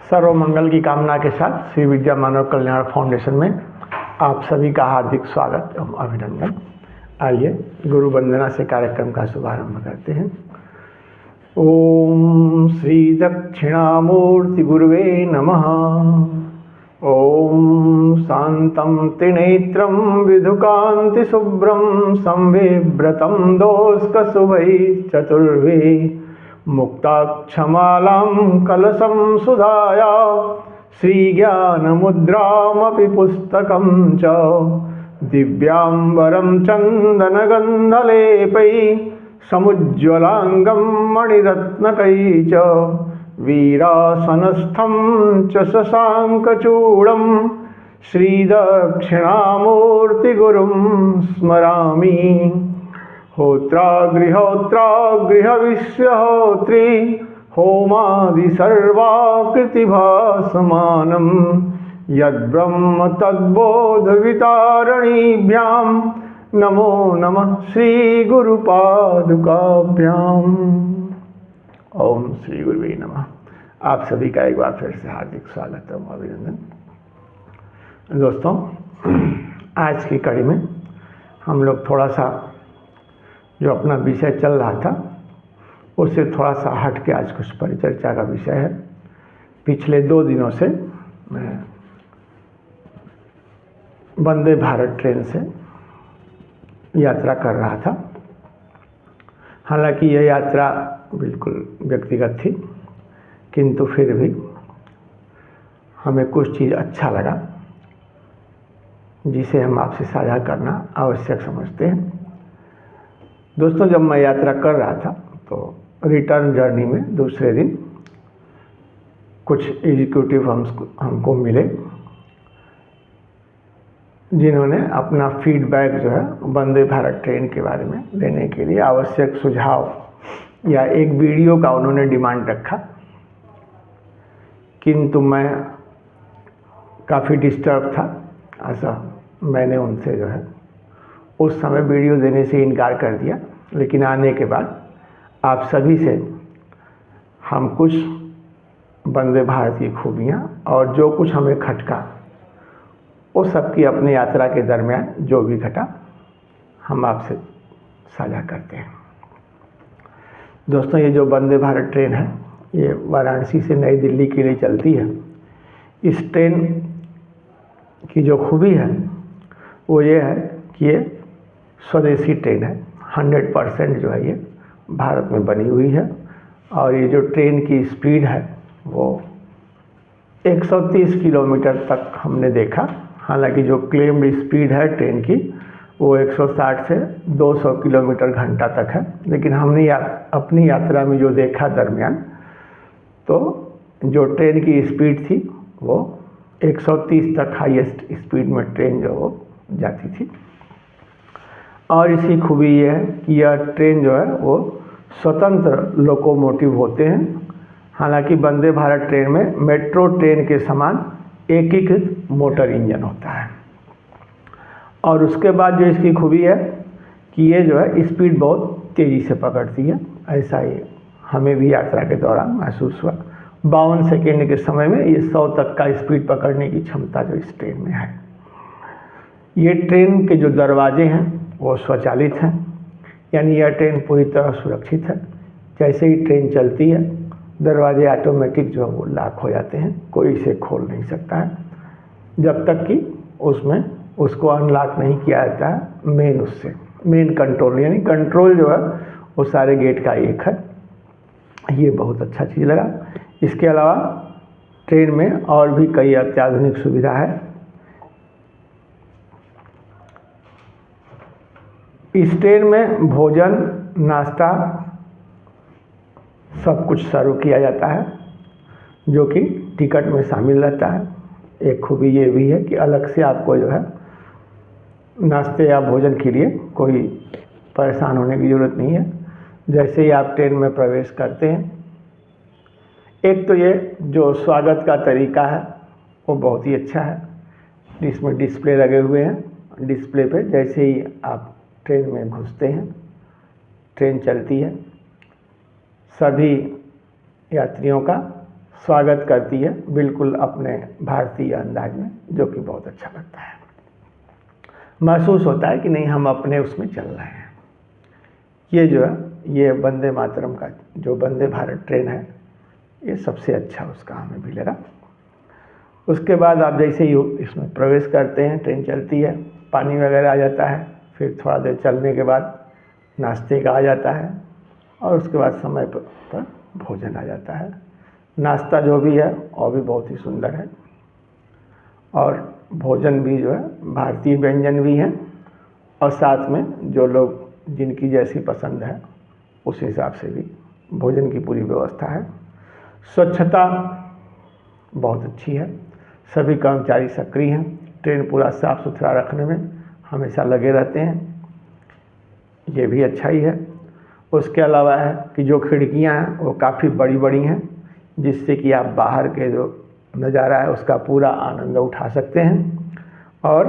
सर्व मंगल की कामना के साथ श्री विद्या मानव कल्याण फाउंडेशन में आप सभी का हार्दिक स्वागत एवं अभिनंदन। आइए गुरु वंदना से कार्यक्रम का शुभारंभ करते हैं। ओम श्री दक्षिणामूर्ति गुरुवे नमः। ओम शांतं त्रिनेत्रं विधुकांति शुभ्रं संविव्रतं दोष्कशुभैः चतुर्भे मुक्ताक्षमालां कलशं सुधाया श्रीज्ञानमुद्रामपि पुस्तकं च दिव्याम्बरं चन्दनगन्धलेपैः समुज्ज्वलाङ्गं मणिरत्नकैः च वीरासनस्थं च शशाङ्कचूडं श्रीदक्षिणामूर्तिगुरुं स्मरामि। होत्रागृहोत्रागृहविश्वहोत्री होमादि सर्वाकृतिभासमानं यद्ब्रह्म तद्बोधवितारणीभ्यां नमो नमः श्रीगुरुपादुकाभ्याम्। ओम श्री गुरुवे नमः। आप सभी का एक बार फिर से हार्दिक स्वागत एवं अभिनंदन। दोस्तों, आज की कड़ी में हम लोग थोड़ा सा जो अपना विषय चल रहा था उससे थोड़ा सा हट के आज कुछ परिचर्चा का विषय है। पिछले 2 दिनों से मैं वंदे भारत ट्रेन से यात्रा कर रहा था। हालांकि यह यात्रा बिल्कुल व्यक्तिगत थी, किंतु फिर भी हमें कुछ चीज़ अच्छा लगा जिसे हम आपसे साझा करना आवश्यक समझते हैं। दोस्तों, जब मैं यात्रा कर रहा था तो रिटर्न जर्नी में दूसरे दिन कुछ एग्जीक्यूटिव हमको मिले, जिन्होंने अपना फीडबैक जो है वंदे भारत ट्रेन के बारे में देने के लिए आवश्यक सुझाव या एक वीडियो का उन्होंने डिमांड रखा। किंतु मैं काफ़ी डिस्टर्ब था, ऐसा मैंने उनसे जो है उस समय वीडियो देने से इनकार कर दिया। लेकिन आने के बाद आप सभी से हम कुछ वंदे भारत की खूबियाँ और जो कुछ हमें खटका वो सब की अपनी यात्रा के दरमियान जो भी घटा हम आपसे साझा करते हैं। दोस्तों, ये जो वंदे भारत ट्रेन है ये वाराणसी से नई दिल्ली के लिए चलती है। इस ट्रेन की जो खूबी है वो ये है कि ये स्वदेशी ट्रेन है। 100% जो है ये भारत में बनी हुई है और ये जो ट्रेन की स्पीड है वो 130 किलोमीटर तक हमने देखा। हालांकि जो क्लेम्ड स्पीड है ट्रेन की वो 160 से 200 किलोमीटर घंटा तक है। लेकिन हमने अपनी यात्रा में जो देखा दरमियान, तो जो ट्रेन की स्पीड थी वो 130 तक हाईएस्ट स्पीड में ट्रेन जो वो जाती थी। और इसकी खूबी ये है कि यह ट्रेन जो है वो स्वतंत्र लोकोमोटिव होते हैं। हालांकि वंदे भारत ट्रेन में मेट्रो ट्रेन के समान एकीकृत मोटर इंजन होता है। और उसके बाद जो इसकी खूबी है कि ये जो है स्पीड बहुत तेज़ी से पकड़ती है। ऐसा ही हमें भी यात्रा के दौरान महसूस हुआ। 52 सेकेंड के समय में ये 100 तक का स्पीड पकड़ने की क्षमता जो इस ट्रेन में है। ये ट्रेन के जो दरवाजे हैं वो स्वचालित हैं, यानी यह ट्रेन पूरी तरह सुरक्षित है। जैसे ही ट्रेन चलती है दरवाजे ऑटोमेटिक जो है वो लॉक हो जाते हैं, कोई इसे खोल नहीं सकता है जब तक कि उसमें उसको अनलॉक नहीं किया जाता है मेन कंट्रोल, यानी कंट्रोल जो है वो सारे गेट का एक है। ये बहुत अच्छा चीज़ लगा। इसके अलावा ट्रेन में और भी कई अत्याधुनिक सुविधा है। इस ट्रेन में भोजन, नाश्ता सब कुछ सर्व किया जाता है, जो कि टिकट में शामिल रहता है। एक खूबी ये भी है कि अलग से आपको जो है नाश्ते या भोजन के लिए कोई परेशान होने की ज़रूरत नहीं है। जैसे ही आप ट्रेन में प्रवेश करते हैं, एक तो ये जो स्वागत का तरीका है वो बहुत ही अच्छा है। इसमें डिस्प्ले लगे हुए हैं। डिस्प्ले पे जैसे ही आप ट्रेन में घुसते हैं, ट्रेन चलती है, सभी यात्रियों का स्वागत करती है बिल्कुल अपने भारतीय अंदाज में, जो कि बहुत अच्छा लगता है। महसूस होता है कि नहीं, हम अपने उसमें चल रहे हैं। ये जो है, ये वंदे मातरम का जो वंदे भारत ट्रेन है, ये सबसे अच्छा उसका हमें भी लगा। उसके बाद आप जैसे ही इसमें प्रवेश करते हैं, ट्रेन चलती है, पानी वगैरह आ जाता है, फिर थोड़ा देर चलने के बाद नाश्ते का आ जाता है, और उसके बाद समय पर भोजन आ जाता है। नाश्ता जो भी है वो भी बहुत ही सुंदर है, और भोजन भी जो है भारतीय व्यंजन भी हैं, और साथ में जो लोग जिनकी जैसी पसंद है उस हिसाब से भी भोजन की पूरी व्यवस्था है। स्वच्छता बहुत अच्छी है, सभी कर्मचारी सक्रिय हैं, ट्रेन पूरा साफ सुथरा रखने में हमेशा लगे रहते हैं, ये भी अच्छा ही है। उसके अलावा है कि जो खिड़कियां हैं वो काफ़ी बड़ी बड़ी हैं, जिससे कि आप बाहर के जो नज़ारा है उसका पूरा आनंद उठा सकते हैं। और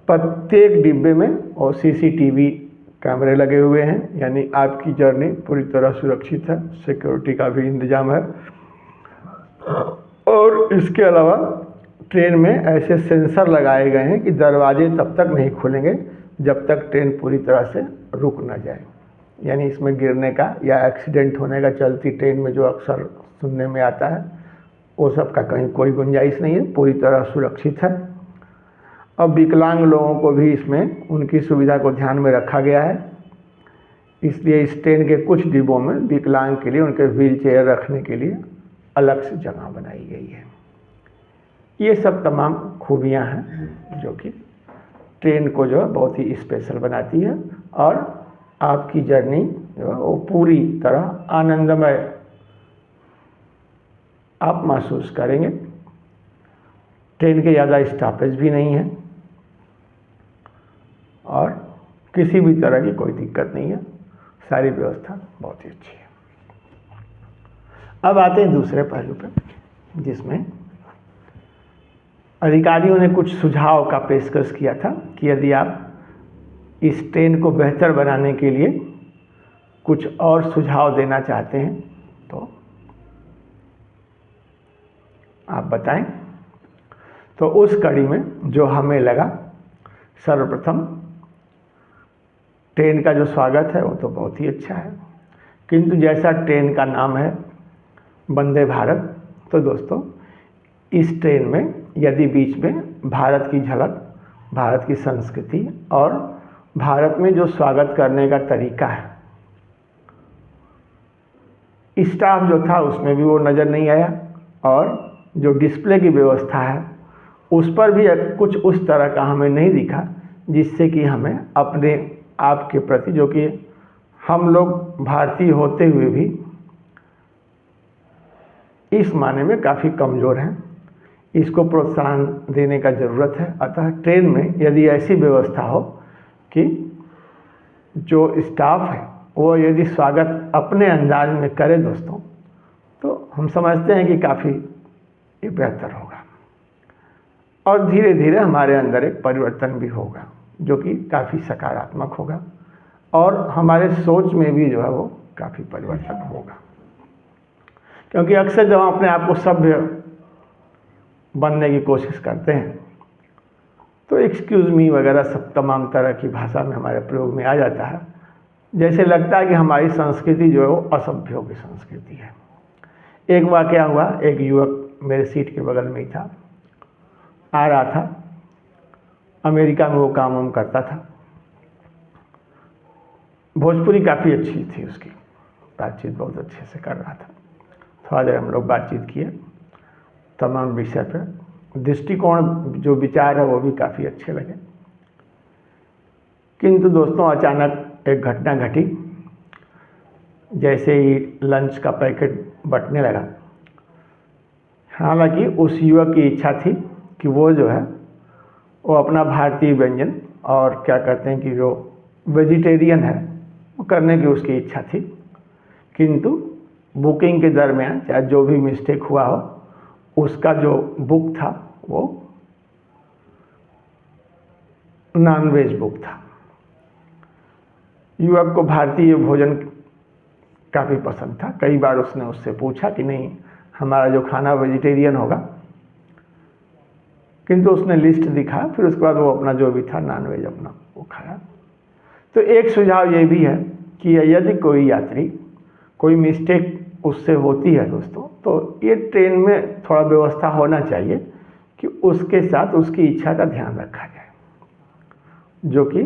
प्रत्येक डिब्बे में और सीसीटीवी कैमरे लगे हुए हैं, यानी आपकी जर्नी पूरी तरह सुरक्षित है, सिक्योरिटी का भी इंतजाम है। और इसके अलावा ट्रेन में ऐसे सेंसर लगाए गए हैं कि दरवाजे तब तक नहीं खुलेंगे जब तक ट्रेन पूरी तरह से रुक ना जाए, यानी इसमें गिरने का या एक्सीडेंट होने का चलती ट्रेन में जो अक्सर सुनने में आता है, वो सब का कहीं कोई गुंजाइश नहीं है, पूरी तरह सुरक्षित है। अब विकलांग लोगों को भी इसमें उनकी सुविधा को ध्यान में रखा गया है, इसलिए इस ट्रेन के कुछ डिब्बों में विकलांग के लिए उनके व्हील चेयर रखने के लिए अलग से जगह बनाई गई है। ये सब तमाम खूबियां हैं जो कि ट्रेन को जो है बहुत ही स्पेशल बनाती है, और आपकी जर्नी जो है वो पूरी तरह आनंदमय आप महसूस करेंगे। ट्रेन के ज़्यादा स्टॉपेज भी नहीं है, और किसी भी तरह की कोई दिक्कत नहीं है, सारी व्यवस्था बहुत ही अच्छी है। अब आते हैं दूसरे पहलू पर, जिसमें अधिकारियों ने कुछ सुझाव का पेशकश किया था कि यदि आप इस ट्रेन को बेहतर बनाने के लिए कुछ और सुझाव देना चाहते हैं तो आप बताएं। तो उस कड़ी में जो हमें लगा, सर्वप्रथम ट्रेन का जो स्वागत है वो तो बहुत ही अच्छा है, किंतु जैसा ट्रेन का नाम है वंदे भारत, तो दोस्तों इस ट्रेन में यदि बीच में भारत की झलक, भारत की संस्कृति और भारत में जो स्वागत करने का तरीका है, स्टाफ जो था उसमें भी वो नज़र नहीं आया, और जो डिस्प्ले की व्यवस्था है उस पर भी कुछ उस तरह का हमें नहीं दिखा, जिससे कि हमें अपने आप के प्रति, जो कि हम लोग भारतीय होते हुए भी इस माने में काफ़ी कमज़ोर हैं, इसको प्रोत्साहन देने का ज़रूरत है। अतः ट्रेन में यदि ऐसी व्यवस्था हो कि जो स्टाफ है वो यदि स्वागत अपने अंदाज में करे दोस्तों, तो हम समझते हैं कि काफ़ी ये बेहतर होगा, और धीरे धीरे हमारे अंदर एक परिवर्तन भी होगा जो कि काफ़ी सकारात्मक होगा, और हमारे सोच में भी जो है वो काफ़ी परिवर्तन होगा। क्योंकि अक्सर जब हम अपने आप को सभ्य बनने की कोशिश करते हैं तो एक्सक्यूज़ मी वगैरह सब तमाम तरह की भाषा में हमारे प्रयोग में आ जाता है, जैसे लगता है कि हमारी संस्कृति जो है वो असभ्यों की संस्कृति है। एक वाक़या हुआ, एक युवक मेरे सीट के बगल में ही था, आ रहा था, अमेरिका में वो काम करता था, भोजपुरी काफ़ी अच्छी थी उसकी, बातचीत बहुत अच्छे से कर रहा था। थोड़ा देर हम लोग बातचीत किए तमाम विषय पर, दृष्टिकोण जो विचार है वो भी काफ़ी अच्छे लगे। किंतु दोस्तों अचानक एक घटना घटी, जैसे ही लंच का पैकेट बंटने लगा, हालांकि उस युवक की इच्छा थी कि वो जो है वो अपना भारतीय व्यंजन और क्या कहते हैं कि जो वेजिटेरियन है वो करने की उसकी इच्छा थी, किंतु बुकिंग के दरमियान चाहे जो भी मिस्टेक हुआ हो, उसका जो बुक था वो नॉनवेज बुक था। युवक को भारतीय भोजन काफ़ी पसंद था। कई बार उसने उससे पूछा कि नहीं हमारा जो खाना वेजिटेरियन होगा, किंतु उसने लिस्ट दिखा, फिर उसके बाद वो अपना जो भी था नॉनवेज अपना वो खाया। तो एक सुझाव ये भी है कि यदि कोई यात्री कोई मिस्टेक उससे होती है दोस्तों, तो ये ट्रेन में थोड़ा व्यवस्था होना चाहिए कि उसके साथ उसकी इच्छा का ध्यान रखा जाए, जो कि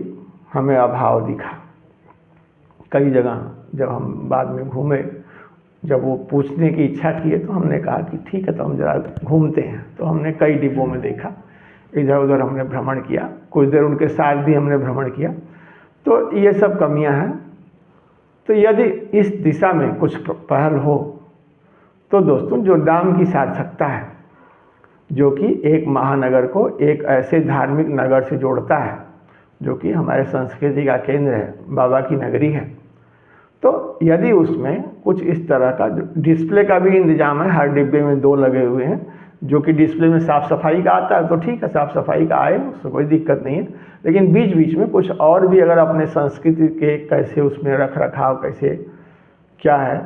हमें अभाव दिखा। कई जगह जब हम बाद में घूमे, जब वो पूछने की इच्छा की है तो हमने कहा कि ठीक है तो हम ज़रा घूमते हैं। तो हमने कई डिब्बों में देखा, इधर उधर हमने भ्रमण किया, कुछ देर उनके साथ भी हमने भ्रमण किया। तो ये सब कमियां हैं। तो यदि इस दिशा में कुछ पहल हो तो दोस्तों जो डाम की सार्थकता है, जो कि एक महानगर को एक ऐसे धार्मिक नगर से जोड़ता है जो कि हमारे संस्कृति का केंद्र है, बाबा की नगरी है, तो यदि उसमें कुछ इस तरह का डिस्प्ले का भी इंतजाम है, हर डिब्बे में 2 लगे हुए हैं, जो कि डिस्प्ले में साफ़ सफाई का आता है तो ठीक है, साफ़ सफाई का आए, उससे कोई दिक्कत नहीं है। लेकिन बीच बीच में कुछ और भी अगर अपने संस्कृति के कैसे उसमें रख रखाव कैसे क्या है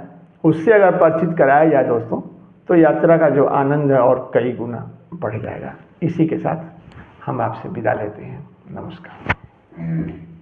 उससे अगर परिचित कराया जाए दोस्तों, तो यात्रा का जो आनंद है और कई गुना बढ़ जाएगा। इसी के साथ हम आपसे विदा लेते हैं। नमस्कार।